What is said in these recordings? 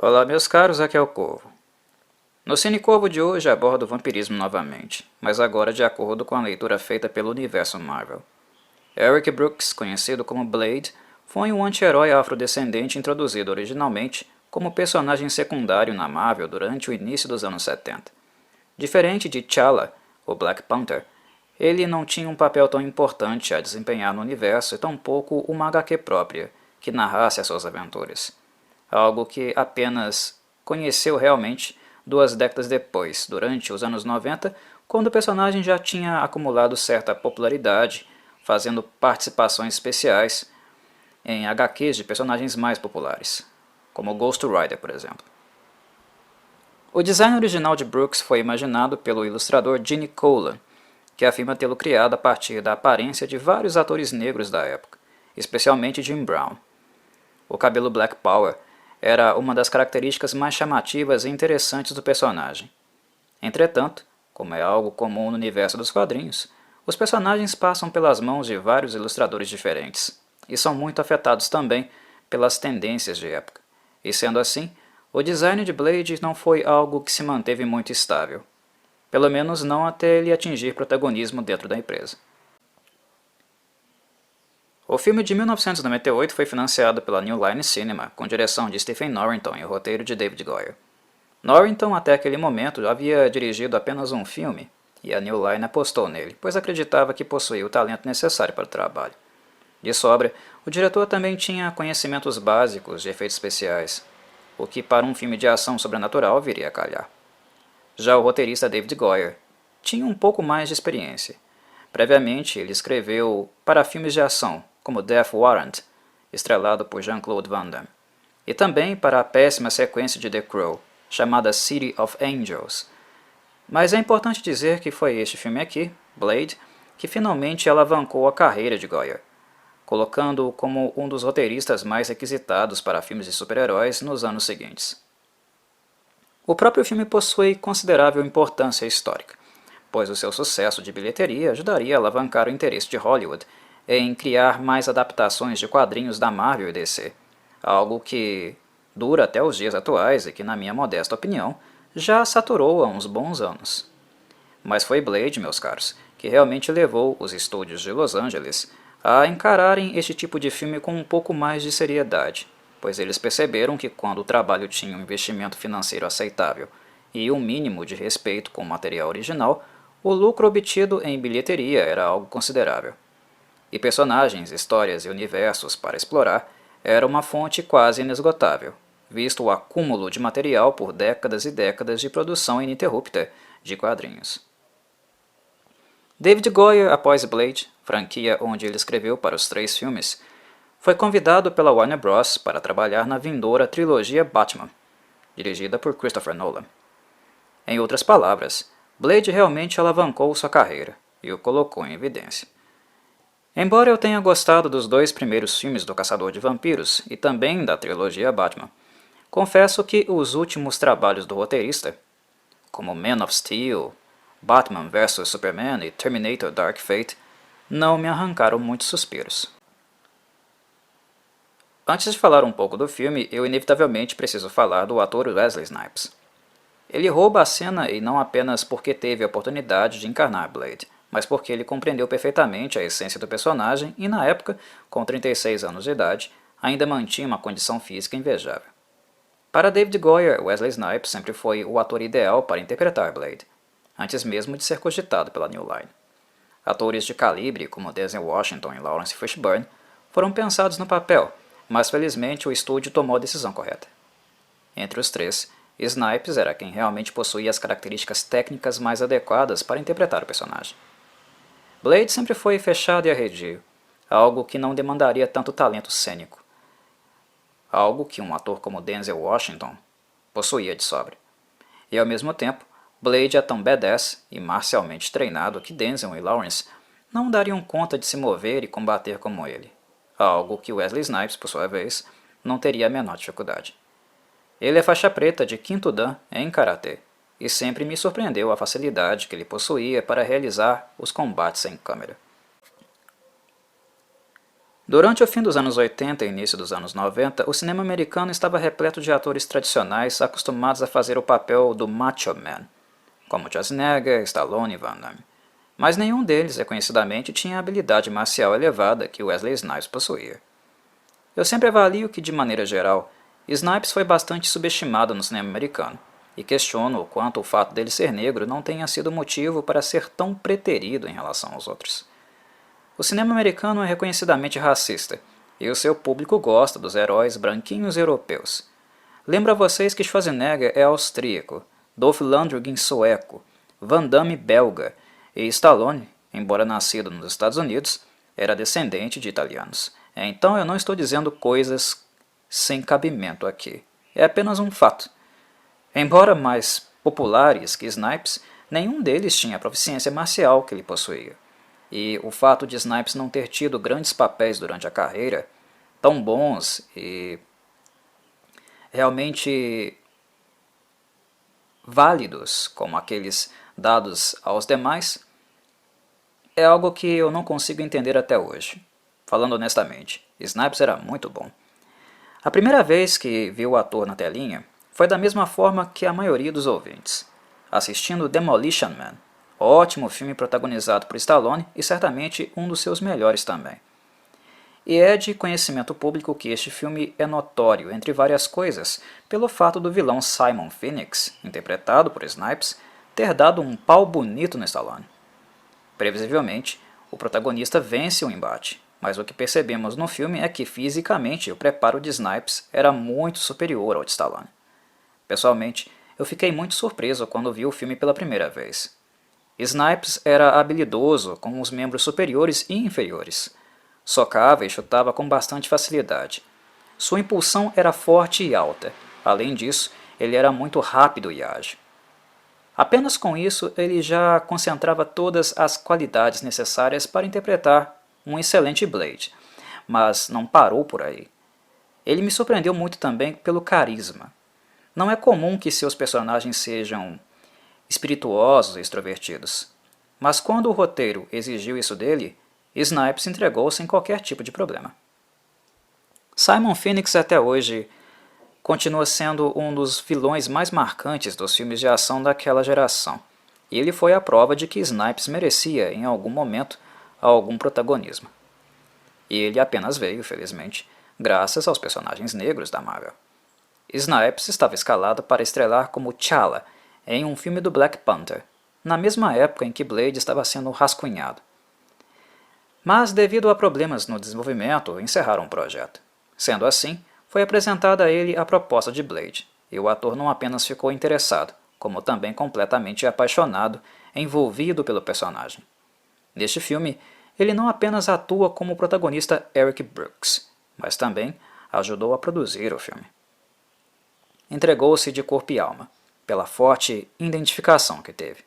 Olá meus caros, aqui é o Corvo. No Cine Corvo de hoje abordo o vampirismo novamente, mas agora de acordo com a leitura feita pelo universo Marvel. Eric Brooks, conhecido como Blade, foi um anti-herói afrodescendente introduzido originalmente como personagem secundário na Marvel durante o início dos anos 70. Diferente de T'Challa, o Black Panther, ele não tinha um papel tão importante a desempenhar no universo e tampouco uma HQ própria, que narrasse as suas aventuras. Algo que apenas conheceu realmente 2 décadas depois, durante os anos 90, quando o personagem já tinha acumulado certa popularidade, fazendo participações especiais em HQs de personagens mais populares, como Ghost Rider, por exemplo. O design original de Brooks foi imaginado pelo ilustrador Gene Colan, que afirma tê-lo criado a partir da aparência de vários atores negros da época, especialmente Jim Brown. O cabelo Black Power era uma das características mais chamativas e interessantes do personagem. Entretanto, como é algo comum no universo dos quadrinhos, os personagens passam pelas mãos de vários ilustradores diferentes, e são muito afetados também pelas tendências de época. E sendo assim, o design de Blade não foi algo que se manteve muito estável, pelo menos não até ele atingir protagonismo dentro da empresa. O filme de 1998 foi financiado pela New Line Cinema, com direção de Stephen Norrington e o roteiro de David Goyer. Norrington até aquele momento havia dirigido apenas um filme, e a New Line apostou nele, pois acreditava que possuía o talento necessário para o trabalho. De sobra, o diretor também tinha conhecimentos básicos de efeitos especiais, o que para um filme de ação sobrenatural viria a calhar. Já o roteirista David Goyer tinha um pouco mais de experiência. Previamente, ele escreveu para filmes de ação, como Death Warrant, estrelado por Jean-Claude Van Damme, e também para a péssima sequência de The Crow, chamada City of Angels. Mas é importante dizer que foi este filme aqui, Blade, que finalmente alavancou a carreira de Goyer, colocando-o como um dos roteiristas mais requisitados para filmes de super-heróis nos anos seguintes. O próprio filme possui considerável importância histórica, pois o seu sucesso de bilheteria ajudaria a alavancar o interesse de Hollywood em criar mais adaptações de quadrinhos da Marvel e DC, algo que dura até os dias atuais e que, na minha modesta opinião, já saturou há uns bons anos. Mas foi Blade, meus caros, que realmente levou os estúdios de Los Angeles a encararem este tipo de filme com um pouco mais de seriedade, pois eles perceberam que quando o trabalho tinha um investimento financeiro aceitável e um mínimo de respeito com o material original, o lucro obtido em bilheteria era algo considerável. E personagens, histórias e universos para explorar era uma fonte quase inesgotável, visto o acúmulo de material por décadas e décadas de produção ininterrupta de quadrinhos. David Goyer, após Blade, franquia onde ele escreveu para os 3 filmes, foi convidado pela Warner Bros. Para trabalhar na vindoura trilogia Batman, dirigida por Christopher Nolan. Em outras palavras, Blade realmente alavancou sua carreira e o colocou em evidência. Embora eu tenha gostado dos 2 primeiros filmes do Caçador de Vampiros e também da trilogia Batman, confesso que os últimos trabalhos do roteirista, como Man of Steel, Batman vs Superman e Terminator Dark Fate, não me arrancaram muitos suspiros. Antes de falar um pouco do filme, eu inevitavelmente preciso falar do ator Wesley Snipes. Ele rouba a cena e não apenas porque teve a oportunidade de encarnar Blade, mas porque ele compreendeu perfeitamente a essência do personagem e, na época, com 36 anos de idade, ainda mantinha uma condição física invejável. Para David Goyer, Wesley Snipes sempre foi o ator ideal para interpretar Blade, antes mesmo de ser cogitado pela New Line. Atores de calibre como Denzel Washington e Lawrence Fishburne foram pensados no papel, mas felizmente o estúdio tomou a decisão correta. Entre os 3, Snipes era quem realmente possuía as características técnicas mais adequadas para interpretar o personagem. Blade sempre foi fechado e arredio, algo que não demandaria tanto talento cênico, algo que um ator como Denzel Washington possuía de sobra. E ao mesmo tempo, Blade é tão badass e marcialmente treinado que Denzel e Lawrence não dariam conta de se mover e combater como ele, algo que Wesley Snipes, por sua vez, não teria a menor dificuldade. Ele é faixa preta de quinto dan em Karatê, e sempre me surpreendeu a facilidade que ele possuía para realizar os combates em câmera. Durante o fim dos anos 80 e início dos anos 90, o cinema americano estava repleto de atores tradicionais acostumados a fazer o papel do macho man, como Schwarzenegger, Stallone e Van Damme. Mas nenhum deles, reconhecidamente, tinha a habilidade marcial elevada que Wesley Snipes possuía. Eu sempre avalio que, de maneira geral, Snipes foi bastante subestimado no cinema americano, e questiono o quanto o fato dele ser negro não tenha sido motivo para ser tão preterido em relação aos outros. O cinema americano é reconhecidamente racista, e o seu público gosta dos heróis branquinhos europeus. Lembro a vocês que Schwarzenegger é austríaco, Dolph Lundgren sueco, Van Damme belga, e Stallone, embora nascido nos Estados Unidos, era descendente de italianos. Então eu não estou dizendo coisas sem cabimento aqui. É apenas um fato. Embora mais populares que Snipes, nenhum deles tinha a proficiência marcial que ele possuía. E o fato de Snipes não ter tido grandes papéis durante a carreira, tão bons e realmente válidos como aqueles dados aos demais, é algo que eu não consigo entender até hoje. Falando honestamente, Snipes era muito bom. A primeira vez que vi o ator na telinha foi da mesma forma que a maioria dos ouvintes, assistindo Demolition Man, ótimo filme protagonizado por Stallone e certamente um dos seus melhores também. E é de conhecimento público que este filme é notório, entre várias coisas, pelo fato do vilão Simon Phoenix, interpretado por Snipes, ter dado um pau bonito no Stallone. Previsivelmente, o protagonista vence o embate, mas o que percebemos no filme é que fisicamente o preparo de Snipes era muito superior ao de Stallone. Pessoalmente, eu fiquei muito surpreso quando vi o filme pela primeira vez. Snipes era habilidoso com os membros superiores e inferiores. Socava e chutava com bastante facilidade. Sua impulsão era forte e alta. Além disso, ele era muito rápido e ágil. Apenas com isso, ele já concentrava todas as qualidades necessárias para interpretar um excelente Blade, mas não parou por aí. Ele me surpreendeu muito também pelo carisma. Não é comum que seus personagens sejam espirituosos e extrovertidos, mas quando o roteiro exigiu isso dele, Snipes entregou sem qualquer tipo de problema. Simon Phoenix até hoje continua sendo um dos vilões mais marcantes dos filmes de ação daquela geração, e ele foi a prova de que Snipes merecia, em algum momento, algum protagonismo. E ele apenas veio, felizmente, graças aos personagens negros da Marvel. Snipes estava escalado para estrelar como T'Challa em um filme do Black Panther, na mesma época em que Blade estava sendo rascunhado. Mas, devido a problemas no desenvolvimento, encerraram o projeto. Sendo assim, foi apresentada a ele a proposta de Blade, e o ator não apenas ficou interessado, como também completamente apaixonado, envolvido pelo personagem. Neste filme, ele não apenas atua como o protagonista Eric Brooks, mas também ajudou a produzir o filme. Entregou-se de corpo e alma, pela forte identificação que teve.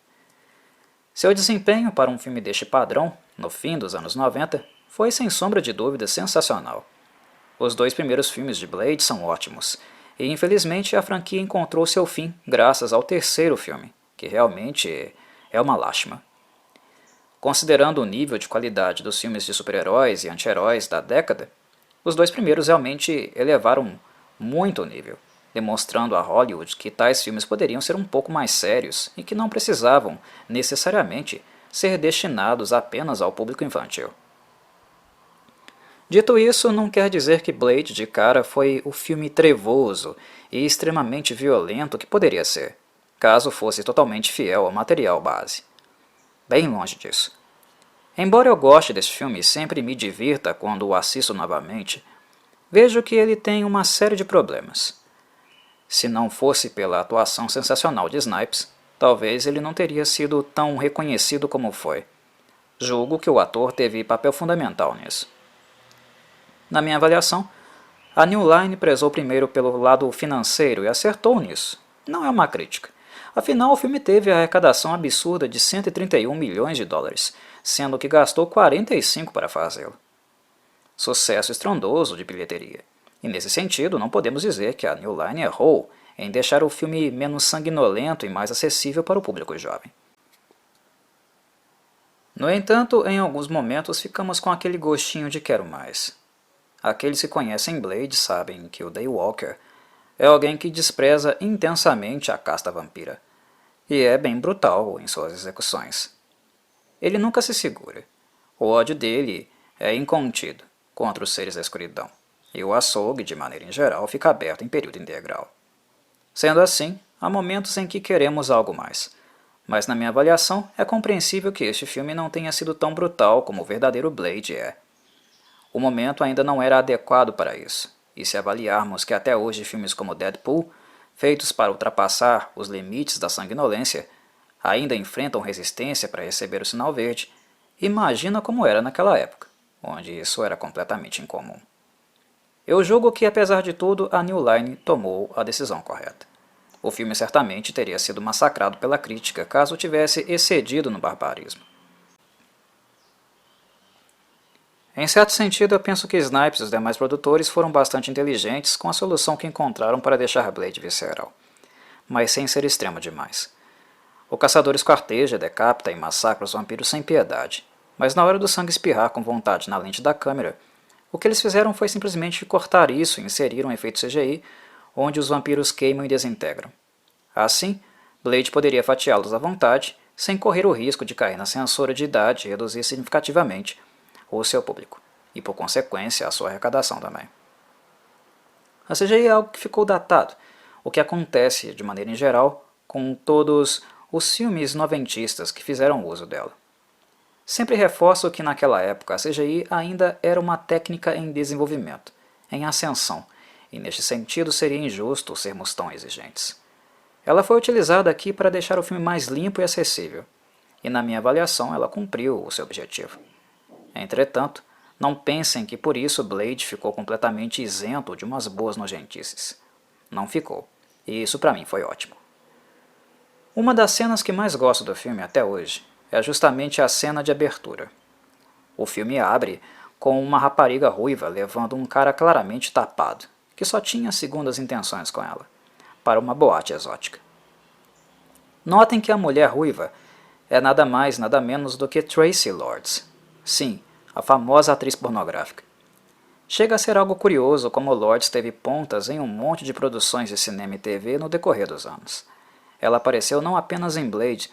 Seu desempenho para um filme deste padrão, no fim dos anos 90, foi sem sombra de dúvida sensacional. Os dois primeiros filmes de Blade são ótimos, e infelizmente a franquia encontrou seu fim graças ao terceiro filme, que realmente é uma lástima. Considerando o nível de qualidade dos filmes de super-heróis e anti-heróis da década, os dois primeiros realmente elevaram muito o nível, demonstrando a Hollywood que tais filmes poderiam ser um pouco mais sérios e que não precisavam, necessariamente, ser destinados apenas ao público infantil. Dito isso, não quer dizer que Blade de cara foi o filme trevoso e extremamente violento que poderia ser, caso fosse totalmente fiel ao material base. Bem longe disso. Embora eu goste deste filme e sempre me divirta quando o assisto novamente, vejo que ele tem uma série de problemas. Se não fosse pela atuação sensacional de Snipes, talvez ele não teria sido tão reconhecido como foi. Julgo que o ator teve papel fundamental nisso. Na minha avaliação, a New Line prezou primeiro pelo lado financeiro e acertou nisso. Não é uma crítica. Afinal, o filme teve a arrecadação absurda de 131 milhões de dólares, sendo que gastou 45 para fazê-lo. Sucesso estrondoso de bilheteria. E nesse sentido, não podemos dizer que a New Line errou em deixar o filme menos sanguinolento e mais acessível para o público jovem. No entanto, em alguns momentos ficamos com aquele gostinho de quero mais. Aqueles que conhecem Blade sabem que o Daywalker é alguém que despreza intensamente a casta vampira, e é bem brutal em suas execuções. Ele nunca se segura. O ódio dele é incontido contra os seres da escuridão, e o açougue, de maneira em geral, fica aberto em período integral. Sendo assim, há momentos em que queremos algo mais, mas na minha avaliação é compreensível que este filme não tenha sido tão brutal como o verdadeiro Blade é. O momento ainda não era adequado para isso, e se avaliarmos que até hoje filmes como Deadpool, feitos para ultrapassar os limites da sanguinolência, ainda enfrentam resistência para receber o sinal verde, imagina como era naquela época, onde isso era completamente incomum. Eu julgo que, apesar de tudo, a New Line tomou a decisão correta. O filme certamente teria sido massacrado pela crítica caso tivesse excedido no barbarismo. Em certo sentido, eu penso que Snipes e os demais produtores foram bastante inteligentes com a solução que encontraram para deixar Blade visceral, mas sem ser extremo demais. O caçador esquarteja, decapita e massacra os vampiros sem piedade, mas na hora do sangue espirrar com vontade na lente da câmera, o que eles fizeram foi simplesmente cortar isso e inserir um efeito CGI onde os vampiros queimam e desintegram. Assim, Blade poderia fatiá-los à vontade, sem correr o risco de cair na censura de idade e reduzir significativamente o seu público, e por consequência a sua arrecadação também. A CGI é algo que ficou datado, o que acontece, de maneira em geral, com todos os filmes noventistas que fizeram uso dela. Sempre reforço que naquela época a CGI ainda era uma técnica em desenvolvimento, em ascensão, e neste sentido seria injusto sermos tão exigentes. Ela foi utilizada aqui para deixar o filme mais limpo e acessível, e na minha avaliação ela cumpriu o seu objetivo. Entretanto, não pensem que por isso Blade ficou completamente isento de umas boas nojentices. Não ficou, e isso para mim foi ótimo. Uma das cenas que mais gosto do filme até hoje é justamente a cena de abertura. O filme abre com uma rapariga ruiva levando um cara claramente tapado, que só tinha segundas intenções com ela, para uma boate exótica. Notem que a mulher ruiva é nada mais nada menos do que Traci Lords. Sim, a famosa atriz pornográfica. Chega a ser algo curioso como Lords teve pontas em um monte de produções de cinema e TV no decorrer dos anos. Ela apareceu não apenas em Blade,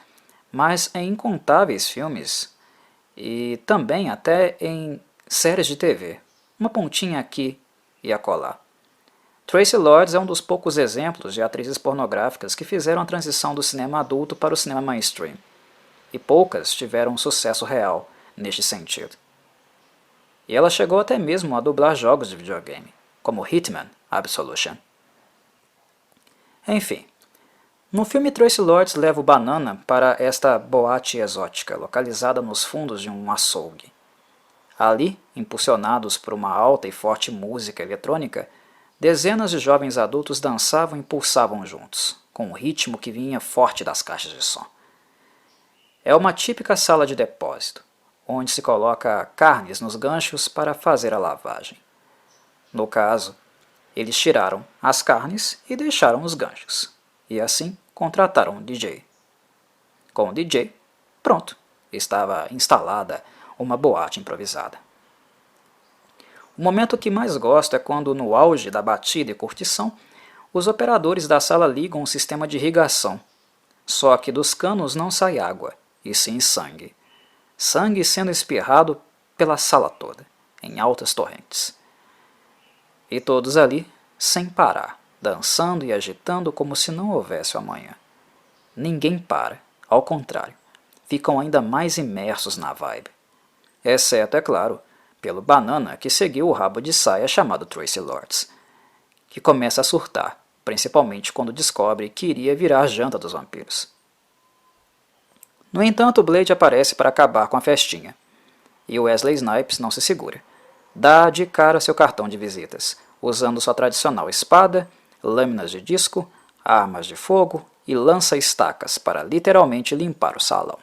mas em incontáveis filmes e também até em séries de TV, uma pontinha aqui e acolá. Traci Lords é um dos poucos exemplos de atrizes pornográficas que fizeram a transição do cinema adulto para o cinema mainstream, e poucas tiveram um sucesso real neste sentido. E ela chegou até mesmo a dublar jogos de videogame, como Hitman Absolution. Enfim, no filme Traci Lords leva o Banana para esta boate exótica, localizada nos fundos de um açougue. Ali, impulsionados por uma alta e forte música eletrônica, dezenas de jovens adultos dançavam e pulsavam juntos, com um ritmo que vinha forte das caixas de som. É uma típica sala de depósito, onde se coloca carnes nos ganchos para fazer a lavagem. No caso, eles tiraram as carnes e deixaram os ganchos, e assim contrataram um DJ. Com o DJ, pronto, estava instalada uma boate improvisada. O momento que mais gosto é quando, no auge da batida e curtição, os operadores da sala ligam um sistema de irrigação. Só que dos canos não sai água, e sim sangue. Sangue sendo espirrado pela sala toda, em altas torrentes. E todos ali, sem parar, dançando e agitando como se não houvesse amanhã. Ninguém para, ao contrário, ficam ainda mais imersos na vibe. Exceto, é claro, pelo Banana que seguiu o rabo de saia chamado Traci Lords, que começa a surtar, principalmente quando descobre que iria virar a janta dos vampiros. No entanto, Blade aparece para acabar com a festinha, e Wesley Snipes não se segura. Dá de cara seu cartão de visitas, usando sua tradicional espada, lâminas de disco, armas de fogo e lança-estacas para literalmente limpar o salão.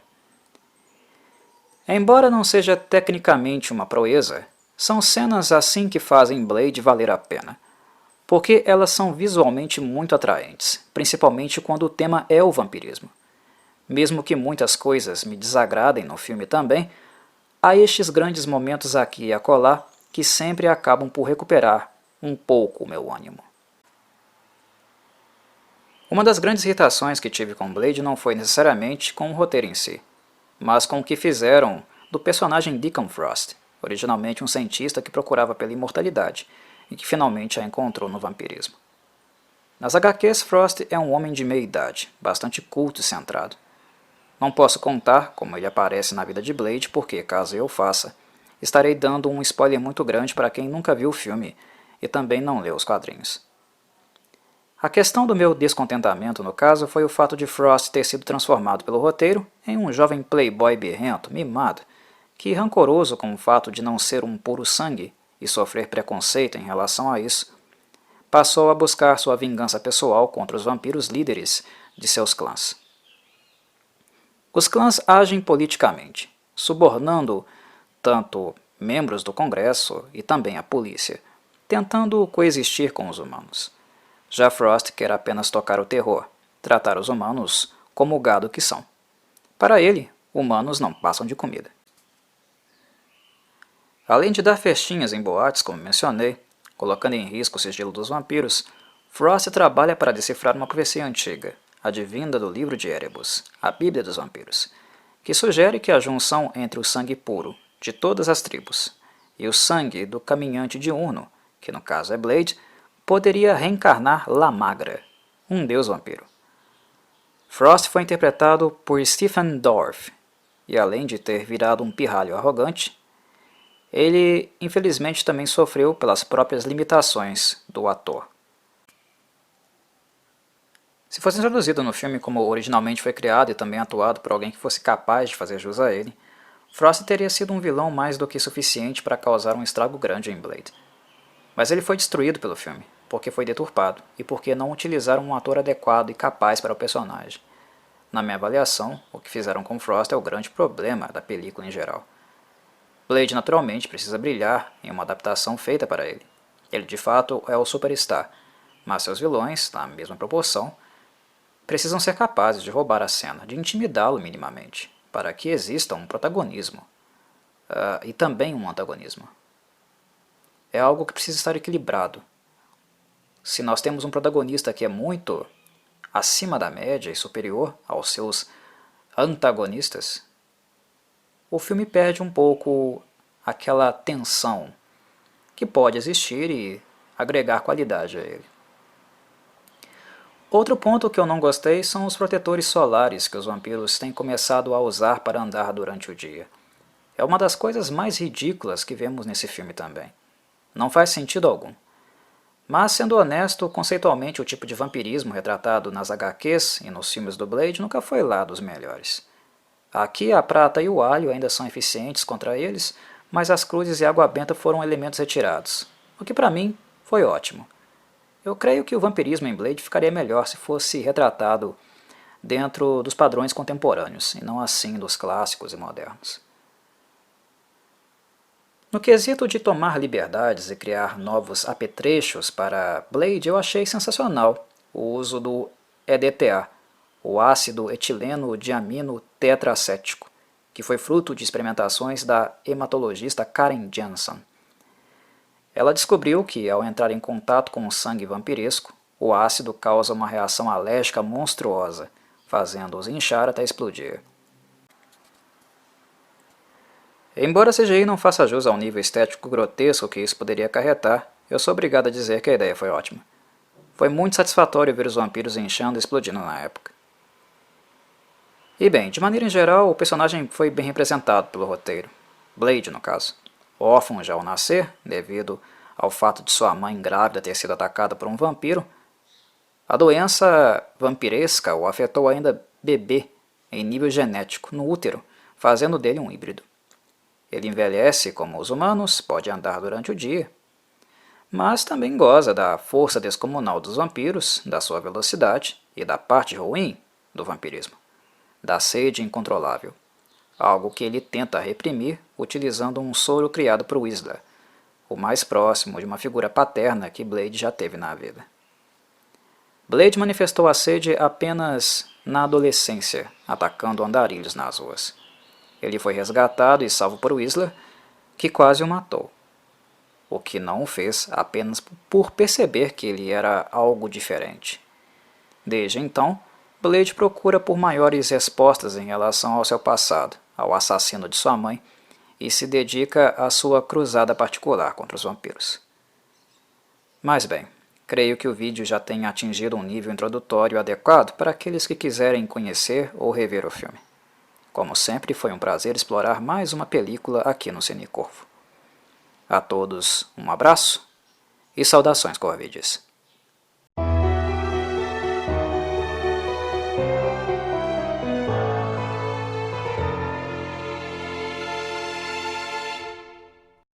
Embora não seja tecnicamente uma proeza, são cenas assim que fazem Blade valer a pena, porque elas são visualmente muito atraentes, principalmente quando o tema é o vampirismo. Mesmo que muitas coisas me desagradem no filme também, há estes grandes momentos aqui e acolá que sempre acabam por recuperar um pouco o meu ânimo. Uma das grandes irritações que tive com Blade não foi necessariamente com o roteiro em si, mas com o que fizeram do personagem Deacon Frost, originalmente um cientista que procurava pela imortalidade e que finalmente a encontrou no vampirismo. Nas HQs, Frost é um homem de meia idade, bastante culto e centrado. Não posso contar como ele aparece na vida de Blade porque, caso eu faça, estarei dando um spoiler muito grande para quem nunca viu o filme e também não leu os quadrinhos. A questão do meu descontentamento, no caso, foi o fato de Frost ter sido transformado pelo roteiro em um jovem playboy birrento, mimado, que, rancoroso com o fato de não ser um puro sangue e sofrer preconceito em relação a isso, passou a buscar sua vingança pessoal contra os vampiros líderes de seus clãs. Os clãs agem politicamente, subornando tanto membros do Congresso e também a polícia, tentando coexistir com os humanos. Já Frost quer apenas tocar o terror, tratar os humanos como o gado que são. Para ele, humanos não passam de comida. Além de dar festinhas em boates, como mencionei, colocando em risco o sigilo dos vampiros, Frost trabalha para decifrar uma profecia antiga, advinda do livro de Erebus, a Bíblia dos Vampiros, que sugere que a junção entre o sangue puro de todas as tribos e o sangue do caminhante diurno, que no caso é Blade, poderia reencarnar La Magra, um deus vampiro. Frost foi interpretado por Stephen Dorff, e além de ter virado um pirralho arrogante, ele infelizmente também sofreu pelas próprias limitações do ator. Se fosse introduzido no filme como originalmente foi criado e também atuado por alguém que fosse capaz de fazer jus a ele, Frost teria sido um vilão mais do que suficiente para causar um estrago grande em Blade. Mas ele foi destruído pelo filme, porque foi deturpado e porque não utilizaram um ator adequado e capaz para o personagem. Na minha avaliação, o que fizeram com Frost é o grande problema da película em geral. Blade naturalmente precisa brilhar em uma adaptação feita para ele. Ele de fato é o superstar, mas seus vilões, na mesma proporção, precisam ser capazes de roubar a cena, de intimidá-lo minimamente, para que exista um protagonismo e também um antagonismo. É algo que precisa estar equilibrado. Se nós temos um protagonista que é muito acima da média e superior aos seus antagonistas, o filme perde um pouco aquela tensão que pode existir e agregar qualidade a ele. Outro ponto que eu não gostei são os protetores solares que os vampiros têm começado a usar para andar durante o dia. É uma das coisas mais ridículas que vemos nesse filme também. Não faz sentido algum. Mas, sendo honesto, conceitualmente o tipo de vampirismo retratado nas HQs e nos filmes do Blade nunca foi lá dos melhores. Aqui a prata e o alho ainda são eficientes contra eles, mas as cruzes e a água benta foram elementos retirados, o que para mim foi ótimo. Eu creio que o vampirismo em Blade ficaria melhor se fosse retratado dentro dos padrões contemporâneos, e não assim dos clássicos e modernos. No quesito de tomar liberdades e criar novos apetrechos para Blade, eu achei sensacional o uso do EDTA, o ácido etileno diamino tetracético, que foi fruto de experimentações da hematologista Karen Jansen. Ela descobriu que, ao entrar em contato com o sangue vampiresco, o ácido causa uma reação alérgica monstruosa, fazendo-os inchar até explodir. Embora a CGI não faça jus ao nível estético grotesco que isso poderia acarretar, eu sou obrigado a dizer que a ideia foi ótima. Foi muito satisfatório ver os vampiros inchando e explodindo na época. E bem, de maneira em geral, o personagem foi bem representado pelo roteiro. Blade, no caso. Órfão já ao nascer, devido ao fato de sua mãe grávida ter sido atacada por um vampiro, a doença vampiresca o afetou ainda bebê em nível genético, no útero, fazendo dele um híbrido. Ele envelhece como os humanos, pode andar durante o dia, mas também goza da força descomunal dos vampiros, da sua velocidade e da parte ruim do vampirismo, da sede incontrolável, algo que ele tenta reprimir utilizando um soro criado por Whistler, o mais próximo de uma figura paterna que Blade já teve na vida. Blade manifestou a sede apenas na adolescência, atacando andarilhos nas ruas. Ele foi resgatado e salvo por Whistler, que quase o matou. o que não o fez apenas por perceber que ele era algo diferente. Desde então, Blade procura por maiores respostas em relação ao seu passado, ao assassino de sua mãe, e se dedica à sua cruzada particular contra os vampiros. Mas bem, creio que o vídeo já tenha atingido um nível introdutório adequado para aqueles que quiserem conhecer ou rever o filme. Como sempre, foi um prazer explorar mais uma película aqui no Cine Corvo. A todos um abraço e saudações corvides.